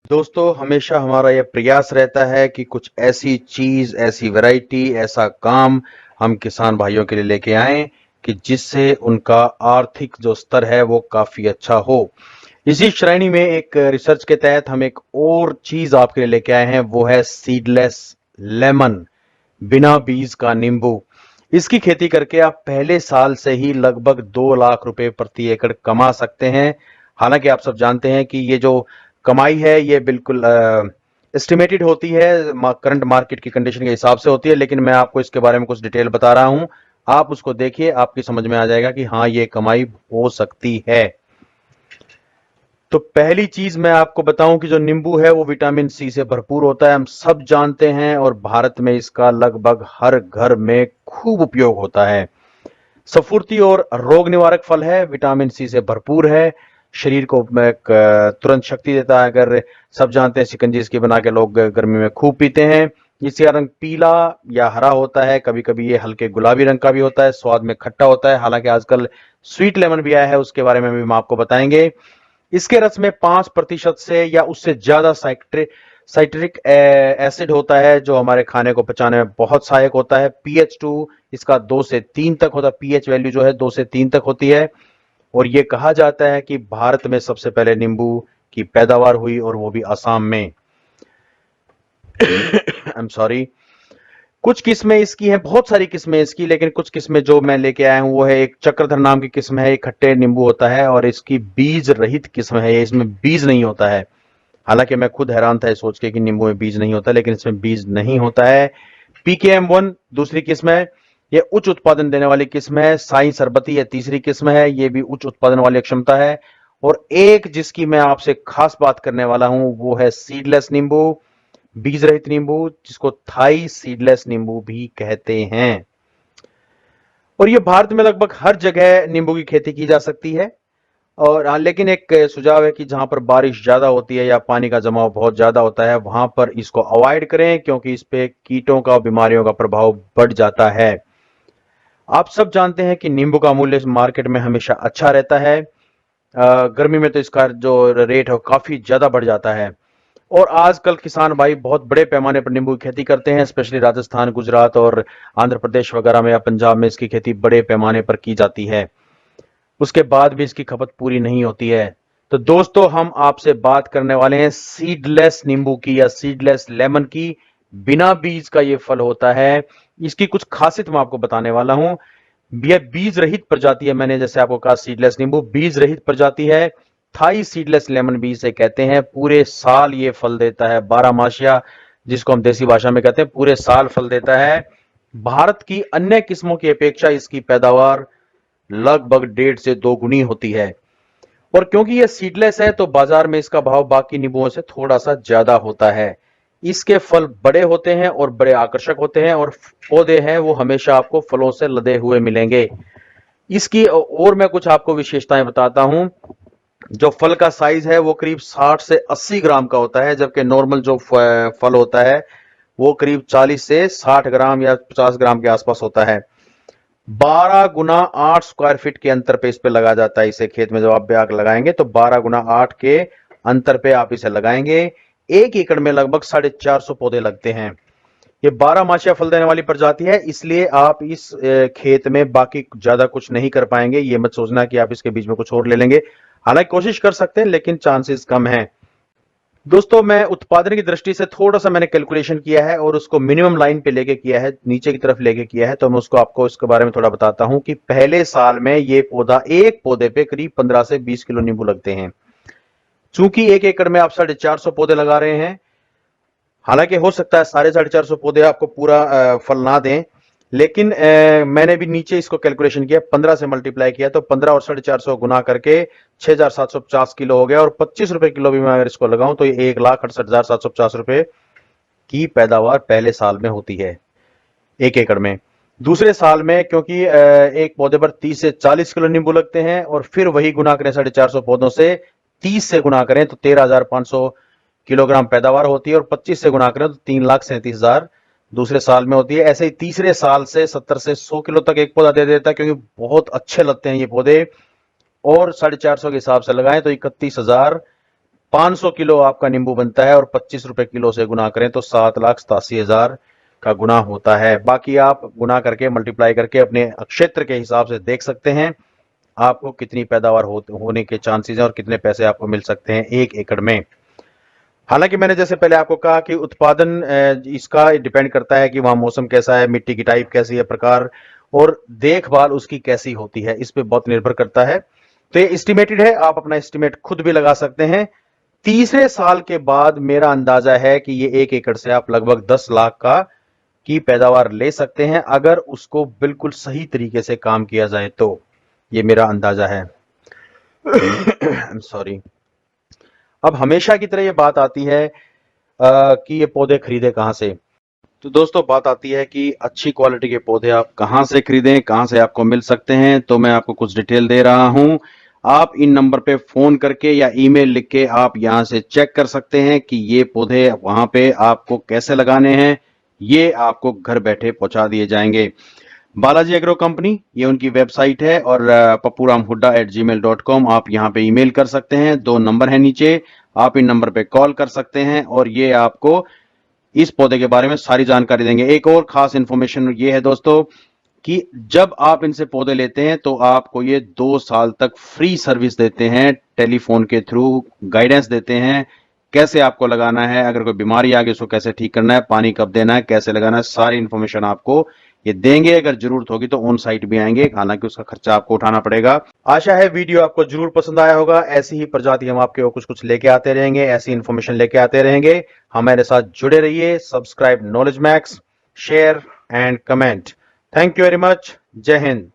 दोस्तों हमेशा हमारा यह प्रयास रहता है कि कुछ ऐसी चीज, ऐसी वैरायटी, ऐसा काम हम किसान भाइयों के लिए लेके आएं कि जिससे उनका आर्थिक जो स्तर है वो काफी अच्छा हो। इसी श्रेणी में एक रिसर्च के तहत हम एक और चीज आपके लिए लेके आए हैं, वो है सीडलेस लेमन, बिना बीज का नींबू। इसकी खेती करके आप पहले साल से ही लगभग 2 लाख रुपए प्रति एकड़ कमा सकते हैं। हालांकि आप सब जानते हैं कि ये जो कमाई है ये बिल्कुल एस्टिमेटेड होती है, करंट मार्केट की कंडीशन के हिसाब से होती है, लेकिन मैं आपको इसके बारे में कुछ डिटेल बता रहा हूं। आप उसको देखिए, आपकी समझ में आ जाएगा कि हाँ ये कमाई हो सकती है। तो पहली चीज मैं आपको बताऊं कि जो नींबू है वो विटामिन सी से भरपूर होता है, हम सब जानते हैं, और भारत में इसका लगभग हर घर में खूब उपयोग होता है। सफुर्ती और रोग निवारक फल है, विटामिन सी से भरपूर है, शरीर को तुरंत शक्ति देता है। अगर सब जानते हैं शिकंजी इसकी बना के लोग गर्मी में खूब पीते हैं। इसका रंग पीला या हरा होता है, कभी कभी ये हल्के गुलाबी रंग का भी होता है, स्वाद में खट्टा होता है। हालांकि आजकल स्वीट लेमन भी आया है, उसके बारे में भी हम आपको बताएंगे। इसके रस में 5% से या उससे ज्यादा साइट्रिक एसिड होता है, जो हमारे खाने को पचाने में बहुत सहायक होता है। pH 2 इसका 2 से 3 तक होता है, pH वैल्यू जो है 2 से 3 तक होती है। और ये कहा जाता है कि भारत में सबसे पहले नींबू की पैदावार हुई, और वो भी असम में। I am sorry. कुछ किस्में इसकी हैं, बहुत सारी किस्में इसकी, लेकिन कुछ किस्में जो मैं लेके आया हूं वो है एक चक्रधर नाम की किस्म है, एक खट्टे नींबू होता है, और इसकी बीज रहित किस्म है, इसमें बीज नहीं होता है। हालांकि मैं खुद हैरान था सोच के कि नींबू में बीज नहीं होता, लेकिन इसमें बीज नहीं होता है। PKM 1 दूसरी किस्म है, ये उच्च उत्पादन देने वाली किस्म है। साई सरबती ये तीसरी किस्म है, ये भी उच्च उत्पादन वाली क्षमता है। और एक जिसकी मैं आपसे खास बात करने वाला हूं वो है सीडलेस नींबू, बीज रहित नींबू, जिसको थाई सीडलेस नींबू भी कहते हैं। और ये भारत में लगभग हर जगह नींबू की खेती की जा सकती है। और हाँ, लेकिन एक सुझाव है कि जहां पर बारिश ज्यादा होती है या पानी का जमाव बहुत ज्यादा होता है वहां पर इसको अवॉइड करें, क्योंकि इस पे कीटों का, बीमारियों का प्रभाव बढ़ जाता है। आप सब जानते हैं कि नींबू का मूल्य मार्केट में हमेशा अच्छा रहता है। गर्मी में तो इसका जो रेट है वो काफी ज्यादा बढ़ जाता है। और आजकल किसान भाई बहुत बड़े पैमाने पर नींबू की खेती करते हैं, स्पेशली राजस्थान, गुजरात और आंध्र प्रदेश वगैरह में या पंजाब में इसकी खेती बड़े पैमाने पर की जाती है। उसके बाद भी इसकी खपत पूरी नहीं होती है। तो दोस्तों हम आपसे बात करने वाले हैं सीडलेस नींबू की या सीडलेस लेमन की। बिना बीज का ये फल होता है। इसकी कुछ खासियत मैं आपको बताने वाला हूं। यह बीज रहित प्रजाति है, मैंने जैसे आपको कहा सीडलेस नींबू बीज रहित प्रजाति है। थाई सीडलेस लेमन भी इसे कहते हैं। पूरे साल ये फल देता है, 12 मासिया, जिसको हम देसी भाषा में कहते हैं, पूरे साल फल देता है। भारत की अन्य किस्मों की अपेक्षा इसकी पैदावार लगभग 1.5 से 2 गुनी होती है। और क्योंकि ये सीडलेस है तो बाजार में इसका भाव बाकी नींबुओं से थोड़ा सा ज्यादा होता है। इसके फल बड़े होते हैं और बड़े आकर्षक होते हैं, और पौधे हैं वो हमेशा आपको फलों से लदे हुए मिलेंगे। इसकी और मैं कुछ आपको विशेषताएं बताता हूं। जो फल का साइज है वो करीब 60 से 80 ग्राम का होता है, जबकि नॉर्मल जो फल होता है वो करीब 40 से 60 ग्राम या 50 ग्राम के आसपास होता है। 12 गुना 8 स्क्वायर फीट के अंतर पे इस पे लगा जाता है। इसे खेत में जब आप आग लगाएंगे तो 12 गुना 8 के अंतर पे आप इसे लगाएंगे। 1 एकड़ में लगभग 450 पौधे लगते हैं। ये 12 मासिया फल देने वाली प्रजाति है, इसलिए आप इस खेत में बाकी ज्यादा कुछ नहीं कर पाएंगे। ये मत सोचना कि आप इसके बीच में कुछ और ले लेंगे, हालांकि कोशिश कर सकते हैं लेकिन चांसेस कम है। दोस्तों मैं उत्पादन की दृष्टि से थोड़ा सा मैंने कैलकुलेशन किया है और उसको मिनिमम लाइन पे लेके किया है, नीचे की तरफ लेके किया है। तो मैं उसको आपको इसके बारे में थोड़ा बताता हूं कि पहले साल में ये पौधा, एक पौधे पे करीब 15 से 20 किलो नींबू लगते हैं। चूंकि 1 एकड़ में आप 450 पौधे लगा रहे हैं, हालांकि हो सकता है 450 पौधे आपको पूरा फल ना दें, लेकिन मैंने भी नीचे इसको कैलकुलेशन किया, 15 से मल्टीप्लाई किया, तो 15 और 450 गुना करके 6,750 किलो हो गया। और 25 रुपए किलो भी मैं अगर इसको लगाऊं तो ये 1,68,750 रुपए की पैदावार पहले साल में होती है, 1 एकड़ में। दूसरे साल में क्योंकि एक पौधे पर 30 से 40 किलो नींबू लगते हैं, और फिर वही गुना करें 450 पौधों से, 30 से गुना करें तो 13,500 किलोग्राम पैदावार होती है, और 25 से गुना करें तो 3,37,000 दूसरे साल में होती है। ऐसे ही तीसरे साल से 70 से 100 किलो तक एक पौधा दे देता है, क्योंकि बहुत अच्छे लगते हैं ये पौधे। और 450 के हिसाब से लगाएं तो 31,500 500 किलो आपका नींबू बनता है और 25 रुपए किलो से गुना करें तो 7,87,000 का गुना होता है। बाकी आप गुना करके मल्टीप्लाई करके अपने क्षेत्र के हिसाब से देख सकते हैं आपको कितनी पैदावार होने के चांसेस हैं और कितने पैसे आपको मिल सकते हैं 1 एकड़ में। हालांकि मैंने जैसे पहले आपको कहा कि उत्पादन इसका डिपेंड करता है कि वहां मौसम कैसा है, मिट्टी की टाइप कैसी है, प्रकार और देखभाल उसकी कैसी होती है, इस पे बहुत निर्भर करता है। तो ये एस्टिमेटेड है, आप अपना एस्टिमेट खुद भी लगा सकते हैं। तीसरे साल के बाद मेरा अंदाजा है कि ये 1 एकड़ से आप लगभग 10 लाख की पैदावार ले सकते हैं अगर उसको बिल्कुल सही तरीके से काम किया जाए तो। ये मेरा अंदाजा है। सॉरी। अब हमेशा की तरह ये बात आती है कि ये पौधे खरीदे कहां से। तो दोस्तों बात आती है कि अच्छी क्वालिटी के पौधे आप कहां से खरीदें, कहां से आपको मिल सकते हैं। तो मैं आपको कुछ डिटेल दे रहा हूं। आप इन नंबर पे फोन करके या ईमेल लिख के आप यहां से चेक कर सकते हैं कि ये पौधे वहां पे आपको कैसे लगाने हैं। ये आपको घर बैठे पहुंचा दिए जाएंगे। बालाजी एग्रो कंपनी, ये उनकी वेबसाइट है और papuramhudda@gmail.com आप यहां पे ईमेल कर सकते हैं। 2 नंबर है नीचे, आप इन नंबर पे कॉल कर सकते हैं और ये आपको इस पौधे के बारे में सारी जानकारी देंगे। एक और खास इंफॉर्मेशन ये है दोस्तों कि जब आप इनसे पौधे लेते हैं तो आपको ये 2 साल तक फ्री सर्विस देते हैं, टेलीफोन के थ्रू गाइडेंस देते हैं, कैसे आपको लगाना है, अगर कोई बीमारी आ गई उसको कैसे ठीक करना है, पानी कब देना है, कैसे लगाना है, सारी इंफॉर्मेशन आपको ये देंगे। अगर जरूरत होगी तो ऑन साइट भी आएंगे, हालांकि उसका खर्चा आपको उठाना पड़ेगा। आशा है वीडियो आपको जरूर पसंद आया होगा। ऐसी ही प्रजाति हम आपके कुछ कुछ लेके आते रहेंगे, ऐसी इंफॉर्मेशन लेके आते रहेंगे। हमारे साथ जुड़े रहिए। Subscribe knowledge max, share and comment. Thank you very much. जय हिंद।